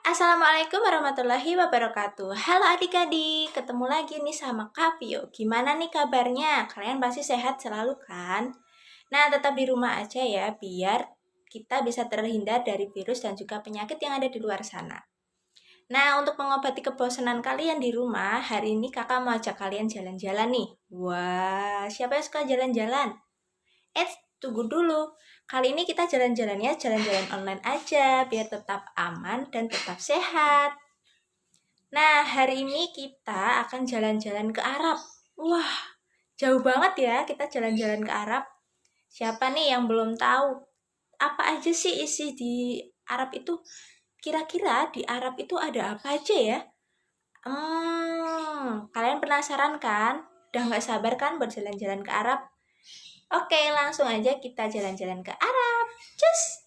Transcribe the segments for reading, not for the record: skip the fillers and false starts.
Assalamualaikum warahmatullahi wabarakatuh. Halo adik-adik, ketemu lagi nih sama Kak Vio. Gimana nih kabarnya? Kalian pasti sehat selalu kan? Nah, tetap di rumah aja ya, biar kita bisa terhindar dari virus dan juga penyakit yang ada di luar sana. Nah, untuk mengobati kebosanan kalian di rumah, hari ini kakak mau ajak kalian jalan-jalan nih. Wah, siapa yang suka jalan-jalan? Tunggu dulu. Kali ini kita jalan-jalannya jalan-jalan online aja, biar tetap aman dan tetap sehat. Nah, hari ini kita akan jalan-jalan ke Arab. Wah, jauh banget ya kita jalan-jalan ke Arab. Siapa nih yang belum tahu? Apa aja sih isi di Arab itu? Kira-kira di Arab itu ada apa aja ya? Kalian penasaran kan? Udah nggak sabar kan buat jalan-jalan ke Arab? Oke, langsung aja kita jalan-jalan ke Arab. Cus!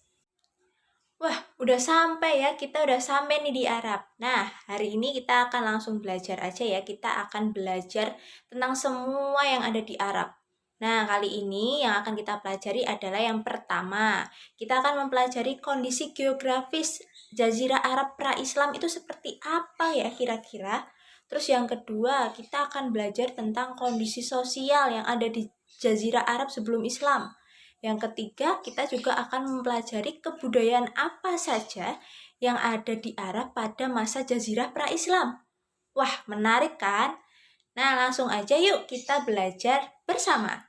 Wah, udah sampai ya. Kita udah sampai nih di Arab. Nah, hari ini kita akan langsung belajar aja ya. Kita akan belajar tentang semua yang ada di Arab. Nah, kali ini yang akan kita pelajari adalah yang pertama. Kita akan mempelajari kondisi geografis Jazirah Arab pra-Islam itu seperti apa ya kira-kira. Terus yang kedua, kita akan belajar tentang kondisi sosial yang ada di Jazirah Arab sebelum Islam. Yang ketiga, kita juga akan mempelajari kebudayaan apa saja yang ada di Arab pada masa Jazirah pra-Islam. Wah, menarik kan? Nah, langsung aja yuk kita belajar bersama.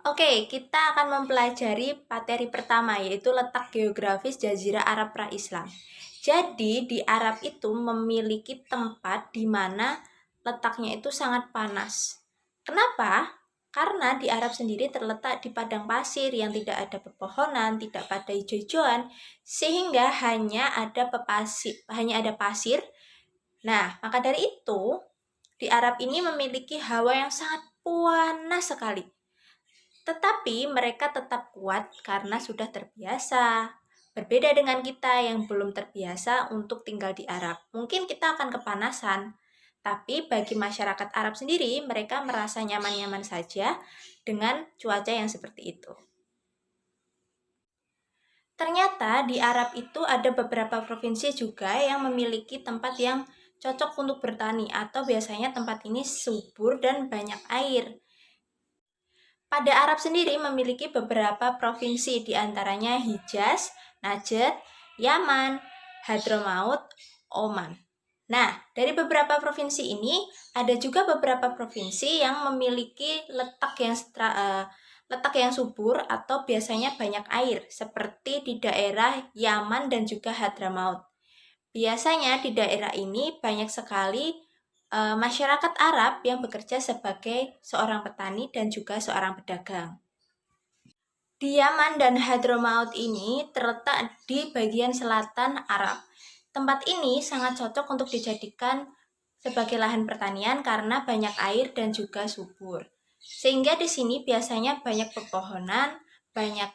Oke, kita akan mempelajari materi pertama, yaitu letak geografis Jazirah Arab pra-Islam. Jadi, di Arab itu memiliki tempat di mana letaknya itu sangat panas. Kenapa? Karena di Arab sendiri terletak di padang pasir yang tidak ada pepohonan, tidak pada hijau-hijauan, sehingga hanya ada pasir. Nah, maka dari itu, di Arab ini memiliki hawa yang sangat panas sekali. Tetapi mereka tetap kuat karena sudah terbiasa. Berbeda dengan kita yang belum terbiasa untuk tinggal di Arab. Mungkin kita akan kepanasan, tapi bagi masyarakat Arab sendiri, mereka merasa nyaman-nyaman saja dengan cuaca yang seperti itu. Ternyata di Arab itu ada beberapa provinsi juga yang memiliki tempat yang cocok untuk bertani atau biasanya tempat ini subur dan banyak air. Pada Arab sendiri memiliki beberapa provinsi, diantaranya Hijaz, Najd, Yaman, Hadramaut, Oman. Nah, dari beberapa provinsi ini, ada juga beberapa provinsi yang memiliki letak yang subur atau biasanya banyak air, seperti di daerah Yaman dan juga Hadramaut. Biasanya di daerah ini banyak sekali masyarakat Arab yang bekerja sebagai seorang petani dan juga seorang pedagang. Di Yaman dan Hadramaut ini terletak di bagian selatan Arab. Tempat ini sangat cocok untuk dijadikan sebagai lahan pertanian karena banyak air dan juga subur. Sehingga di sini biasanya banyak pepohonan, banyak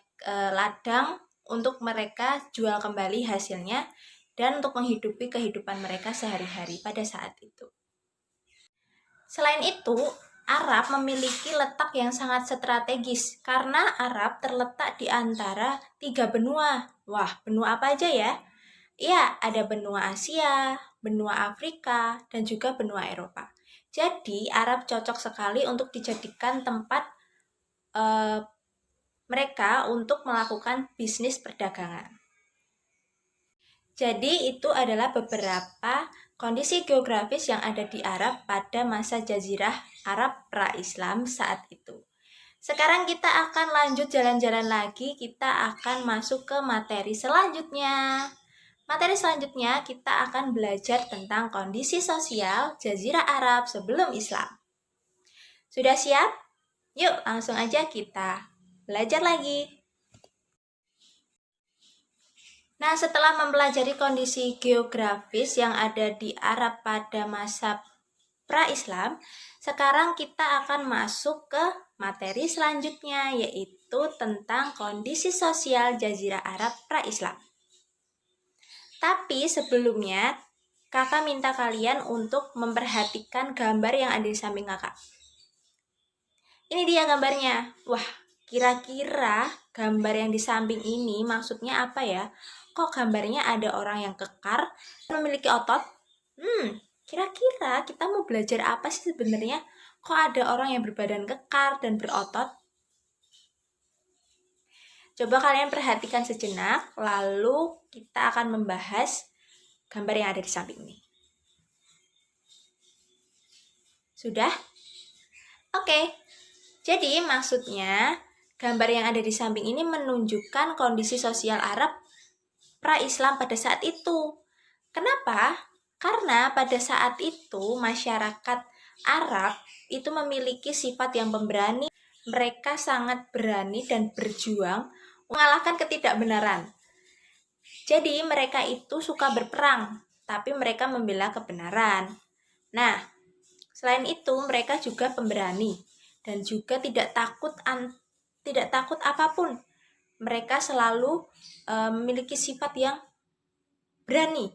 ladang untuk mereka jual kembali hasilnya dan untuk menghidupi kehidupan mereka sehari-hari pada saat itu. Selain itu, Arab memiliki letak yang sangat strategis karena Arab terletak di antara 3 benua. Wah, benua apa aja ya? Ya, ada benua Asia, benua Afrika, dan juga benua Eropa. Jadi, Arab cocok sekali untuk dijadikan tempat mereka untuk melakukan bisnis perdagangan. Jadi itu adalah beberapa kondisi geografis yang ada di Arab pada masa Jazirah Arab pra-Islam saat itu. Sekarang kita akan lanjut jalan-jalan lagi, kita akan masuk ke materi selanjutnya. Materi selanjutnya kita akan belajar tentang kondisi sosial Jazirah Arab sebelum Islam. Sudah siap? Yuk langsung aja kita belajar lagi. Nah, setelah mempelajari kondisi geografis yang ada di Arab pada masa pra-Islam, sekarang kita akan masuk ke materi selanjutnya, yaitu tentang kondisi sosial Jazirah Arab pra-Islam. Tapi sebelumnya, kakak minta kalian untuk memperhatikan gambar yang ada di samping kakak. Ini dia gambarnya. Wah, Kira-kira gambar yang di samping ini maksudnya apa ya? Kok gambarnya ada orang yang kekar, memiliki otot? Kira-kira kita mau belajar apa sih sebenarnya? Kok ada orang yang berbadan kekar dan berotot? Coba kalian perhatikan sejenak, lalu kita akan membahas gambar yang ada di samping ini. Sudah? Oke. Jadi maksudnya gambar yang ada di samping ini menunjukkan kondisi sosial Arab pra-Islam pada saat itu. Kenapa? Karena pada saat itu masyarakat Arab itu memiliki sifat yang pemberani. Mereka sangat berani dan berjuang mengalahkan ketidakbenaran. Jadi mereka itu suka berperang, tapi mereka membela kebenaran. Nah, selain itu mereka juga pemberani dan juga tidak takut apapun. Mereka selalu memiliki sifat yang berani,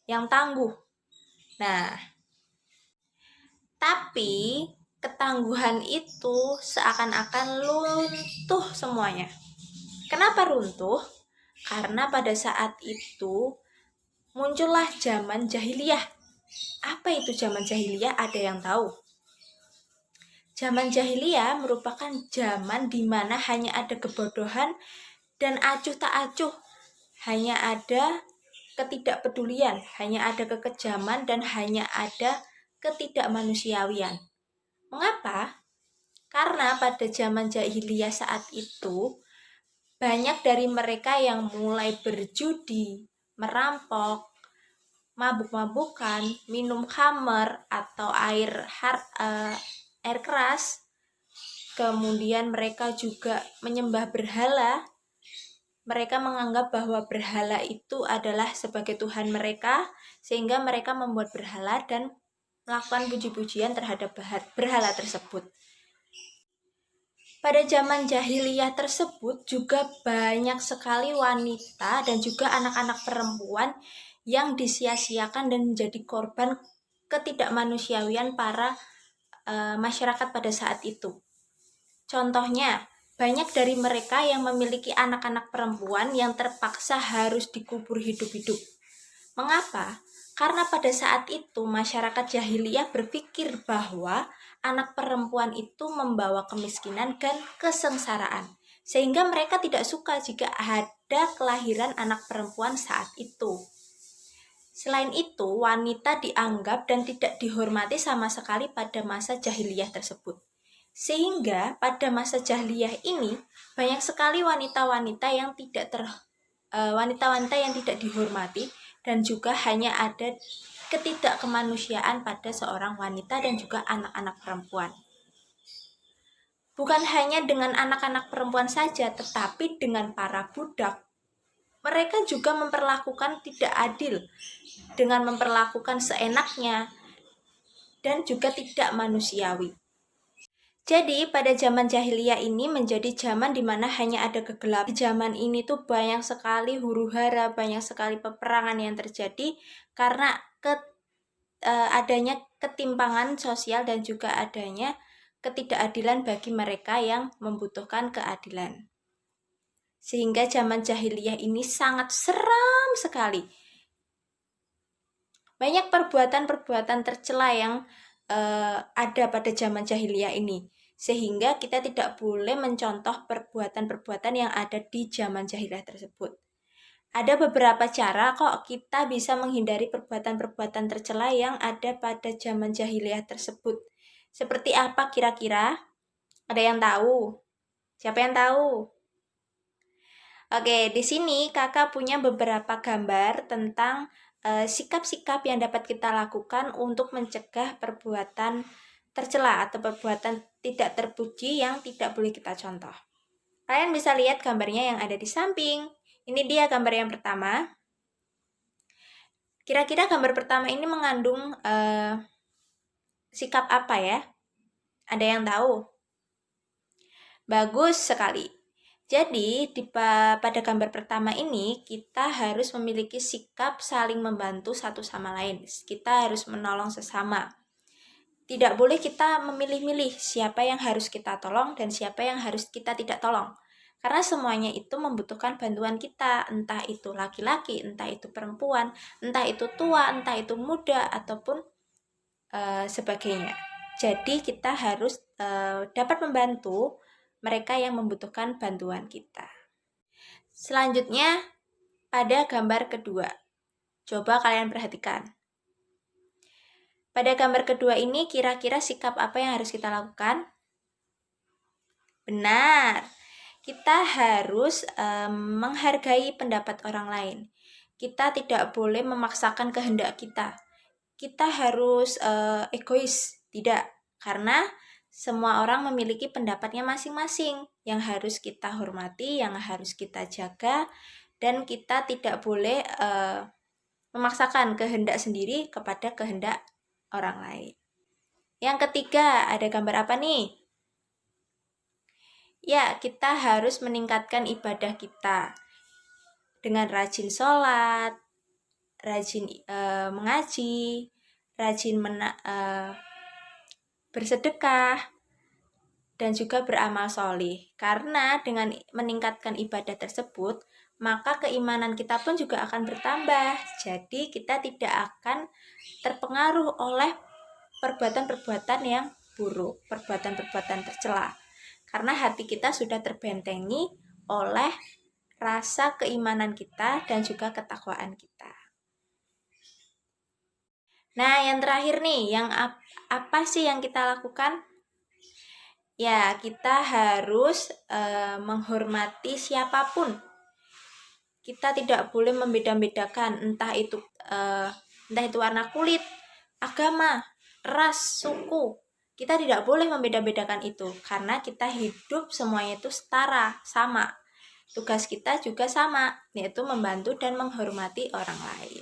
yang tangguh. Nah, tapi ketangguhan itu seakan-akan runtuh semuanya. Kenapa runtuh? Karena pada saat itu muncullah zaman jahiliyah. Apa itu zaman jahiliyah? Ada yang tahu? Zaman jahiliyah merupakan zaman di mana hanya ada kebodohan dan acuh tak acuh. Hanya ada ketidakpedulian, hanya ada kekejaman dan hanya ada ketidakmanusiawian. Mengapa? Karena pada zaman jahiliyah saat itu banyak dari mereka yang mulai berjudi, merampok, mabuk-mabukan, minum khamer atau air keras. Kemudian mereka juga menyembah berhala. Mereka menganggap bahwa berhala itu adalah sebagai Tuhan mereka, sehingga mereka membuat berhala dan melakukan puji-pujian terhadap berhala tersebut. Pada zaman jahiliyah tersebut juga banyak sekali wanita dan juga anak-anak perempuan yang disia-siakan dan menjadi korban ketidakmanusiawian para masyarakat pada saat itu. Contohnya, banyak dari mereka yang memiliki anak-anak perempuan yang terpaksa harus dikubur hidup-hidup. Mengapa? Karena pada saat itu masyarakat jahiliyah berpikir bahwa anak perempuan itu membawa kemiskinan dan kesengsaraan. Sehingga mereka tidak suka jika ada kelahiran anak perempuan saat itu. Selain itu, wanita dianggap dan tidak dihormati sama sekali pada masa jahiliyah tersebut. Sehingga pada masa jahiliyah ini banyak sekali wanita-wanita yang tidak dihormati dan juga hanya ada ketidakmanusiaan pada seorang wanita dan juga anak-anak perempuan. Bukan hanya dengan anak-anak perempuan saja, tetapi dengan para budak. Mereka juga memperlakukan tidak adil dengan memperlakukan seenaknya dan juga tidak manusiawi. Jadi pada zaman jahiliyah ini menjadi zaman di mana hanya ada kegelapan. Di zaman ini tuh banyak sekali huru-hara, banyak sekali peperangan yang terjadi karena adanya ketimpangan sosial dan juga adanya ketidakadilan bagi mereka yang membutuhkan keadilan. Sehingga zaman jahiliyah ini sangat seram sekali. Banyak perbuatan-perbuatan tercela yang ada pada zaman jahiliyah ini. Sehingga kita tidak boleh mencontoh perbuatan-perbuatan yang ada di zaman jahiliyah tersebut. Ada beberapa cara kok kita bisa menghindari perbuatan-perbuatan tercela yang ada pada zaman jahiliyah tersebut. Seperti apa kira-kira? Ada yang tahu? Siapa yang tahu? Oke, di sini kakak punya beberapa gambar tentang sikap-sikap yang dapat kita lakukan untuk mencegah perbuatan tercela atau perbuatan tidak terpuji yang tidak boleh kita contoh. Kalian bisa lihat gambarnya yang ada di samping. Ini dia gambar yang pertama. Kira-kira gambar pertama ini mengandung sikap apa ya? Ada yang tahu? Bagus sekali. Jadi pada gambar pertama ini kita harus memiliki sikap saling membantu satu sama lain. Kita harus menolong sesama. Tidak boleh kita memilih-milih siapa yang harus kita tolong dan siapa yang harus kita tidak tolong. Karena semuanya itu membutuhkan bantuan kita, entah itu laki-laki, entah itu perempuan, entah itu tua, entah itu muda, ataupun sebagainya. Jadi kita harus dapat membantu mereka yang membutuhkan bantuan kita. Selanjutnya, pada gambar kedua. Coba kalian perhatikan. Pada gambar kedua ini kira-kira sikap apa yang harus kita lakukan? Benar, kita harus menghargai pendapat orang lain. Kita tidak boleh memaksakan kehendak kita. Kita harus egois, tidak. Karena semua orang memiliki pendapatnya masing-masing yang harus kita hormati, yang harus kita jaga, dan kita tidak boleh memaksakan kehendak sendiri kepada kehendak orang lain. Yang ketiga, ada gambar apa nih? Ya, kita harus meningkatkan ibadah kita dengan rajin sholat, rajin mengaji, rajin bersedekah, dan juga beramal sholih. Karena dengan meningkatkan ibadah tersebut, maka keimanan kita pun juga akan bertambah. Jadi kita tidak akan terpengaruh oleh perbuatan-perbuatan yang buruk, perbuatan-perbuatan tercela. Karena hati kita sudah terbentengi oleh rasa keimanan kita dan juga ketakwaan kita. Nah, yang terakhir nih, yang apa sih yang kita lakukan? Ya, kita harus menghormati siapapun. Kita tidak boleh membeda-bedakan entah itu warna kulit, agama, ras, suku. Kita tidak boleh membeda-bedakan itu karena kita hidup semuanya itu setara, sama. Tugas kita juga sama, yaitu membantu dan menghormati orang lain.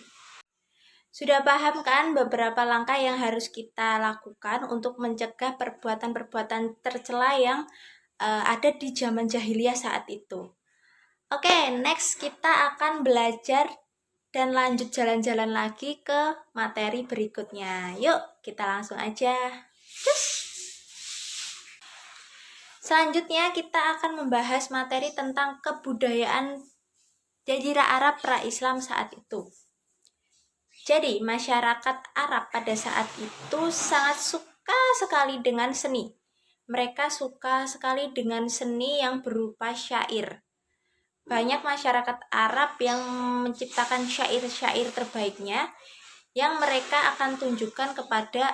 Sudah paham kan beberapa langkah yang harus kita lakukan untuk mencegah perbuatan-perbuatan tercela yang ada di zaman jahiliyah saat itu. Oke, next kita akan belajar dan lanjut jalan-jalan lagi ke materi berikutnya. Yuk, kita langsung aja. Cus! Selanjutnya kita akan membahas materi tentang kebudayaan Jazirah Arab pra-Islam saat itu. Jadi, masyarakat Arab pada saat itu sangat suka sekali dengan seni. Mereka suka sekali dengan seni yang berupa syair. Banyak masyarakat Arab yang menciptakan syair-syair terbaiknya yang mereka akan tunjukkan kepada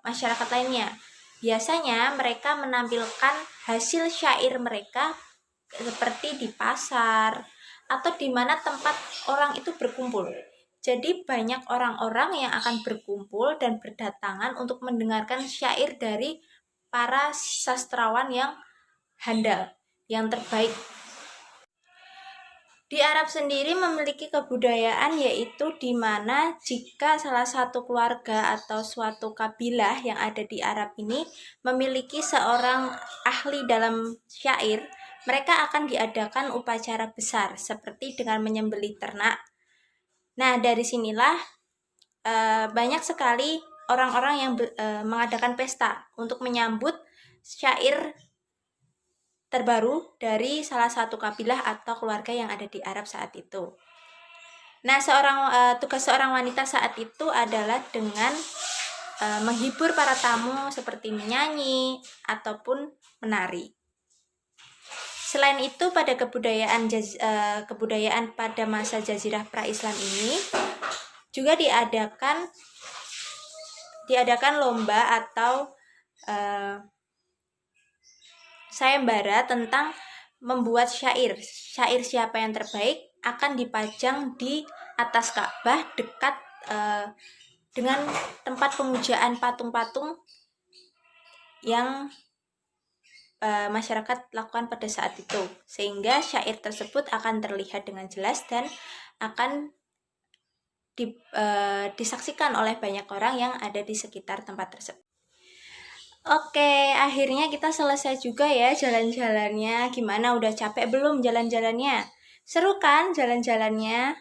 masyarakat lainnya. Biasanya mereka menampilkan hasil syair mereka seperti di pasar atau di mana tempat orang itu berkumpul. Jadi banyak orang-orang yang akan berkumpul dan berdatangan untuk mendengarkan syair dari para sastrawan yang handal, yang terbaik. Di Arab sendiri memiliki kebudayaan yaitu di mana jika salah satu keluarga atau suatu kabilah yang ada di Arab ini memiliki seorang ahli dalam syair, mereka akan diadakan upacara besar seperti dengan menyembelih ternak. Nah, dari sinilah banyak sekali orang-orang yang mengadakan pesta untuk menyambut syair terbaru dari salah satu kabilah atau keluarga yang ada di Arab saat itu. Nah, tugas seorang wanita saat itu adalah dengan menghibur para tamu seperti menyanyi ataupun menari. Selain itu, pada kebudayaan pada masa Jazirah pra-Islam ini juga diadakan lomba atau sayembara tentang membuat syair. Syair siapa yang terbaik akan dipajang di atas Ka'bah dekat dengan tempat pemujaan patung-patung yang masyarakat lakukan pada saat itu, sehingga syair tersebut akan terlihat dengan jelas dan akan disaksikan oleh banyak orang yang ada di sekitar tempat tersebut. Oke, akhirnya kita selesai juga ya jalan-jalannya. Gimana, udah capek belum jalan-jalannya? Seru kan jalan-jalannya?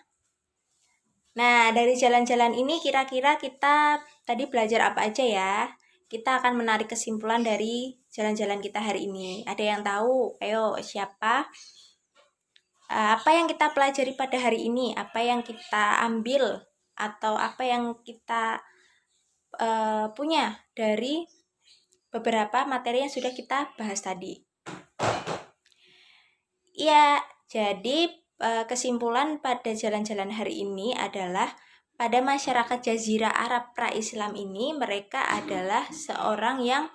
Nah, dari jalan-jalan ini kira-kira kita tadi belajar apa aja ya? kita akan menarik kesimpulan dari jalan-jalan kita hari ini. Ada yang tahu? Ayo, siapa? Apa yang kita pelajari pada hari ini? Apa yang kita ambil? Atau apa yang kita punya dari beberapa materi yang sudah kita bahas tadi? Ya, jadi kesimpulan pada jalan-jalan hari ini adalah pada masyarakat Jazirah Arab pra-Islam ini mereka adalah seorang yang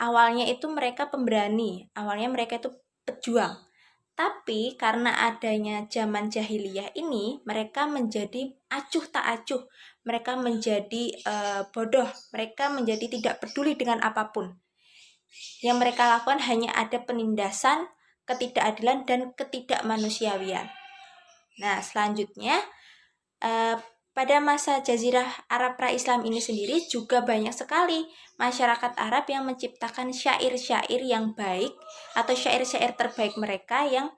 awalnya itu mereka pemberani, awalnya mereka itu pejuang. Tapi karena adanya zaman jahiliyah ini, mereka menjadi acuh tak acuh, mereka menjadi bodoh, mereka menjadi tidak peduli dengan apapun. Yang mereka lakukan hanya ada penindasan, ketidakadilan, dan ketidakmanusiawian. Nah, selanjutnya pada masa Jazirah Arab pra-Islam ini sendiri juga banyak sekali masyarakat Arab yang menciptakan syair-syair yang baik atau syair-syair terbaik mereka yang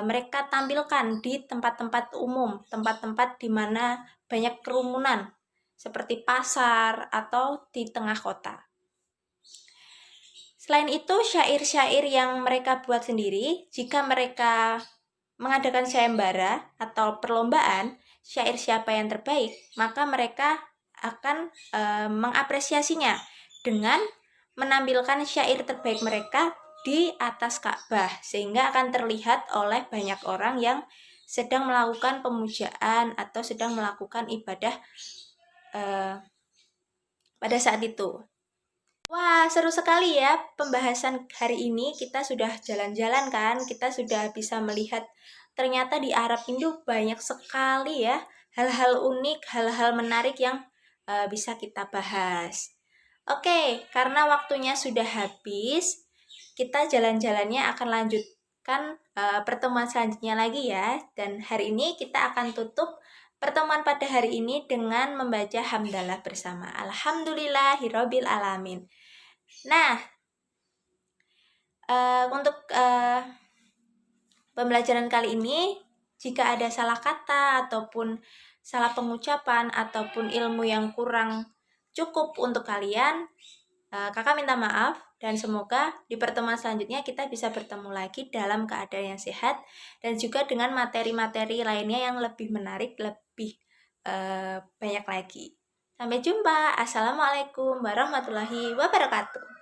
mereka tampilkan di tempat-tempat umum, tempat-tempat di mana banyak kerumunan seperti pasar atau di tengah kota. Selain itu, syair-syair yang mereka buat sendiri, jika mereka mengadakan sayembara atau perlombaan, syair siapa yang terbaik, maka mereka akan mengapresiasinya dengan menampilkan syair terbaik mereka di atas Ka'bah, sehingga akan terlihat oleh banyak orang yang sedang melakukan pemujaan atau sedang melakukan ibadah pada saat itu. Wah, seru sekali ya pembahasan hari ini. Kita sudah jalan-jalan kan, kita sudah bisa melihat ternyata di Arab Indo banyak sekali ya hal-hal unik, hal-hal menarik yang bisa kita bahas. Oke, karena waktunya sudah habis, kita jalan-jalannya akan lanjutkan pertemuan selanjutnya lagi ya. Dan hari ini kita akan tutup pertemuan pada hari ini dengan membaca hamdalah bersama. Alhamdulillahirabbil alamin. Nah, untuk pembelajaran kali ini, jika ada salah kata ataupun salah pengucapan ataupun ilmu yang kurang cukup untuk kalian, kakak minta maaf dan semoga di pertemuan selanjutnya kita bisa bertemu lagi dalam keadaan yang sehat dan juga dengan materi-materi lainnya yang lebih menarik, lebih banyak lagi. Sampai jumpa. Assalamualaikum warahmatullahi wabarakatuh.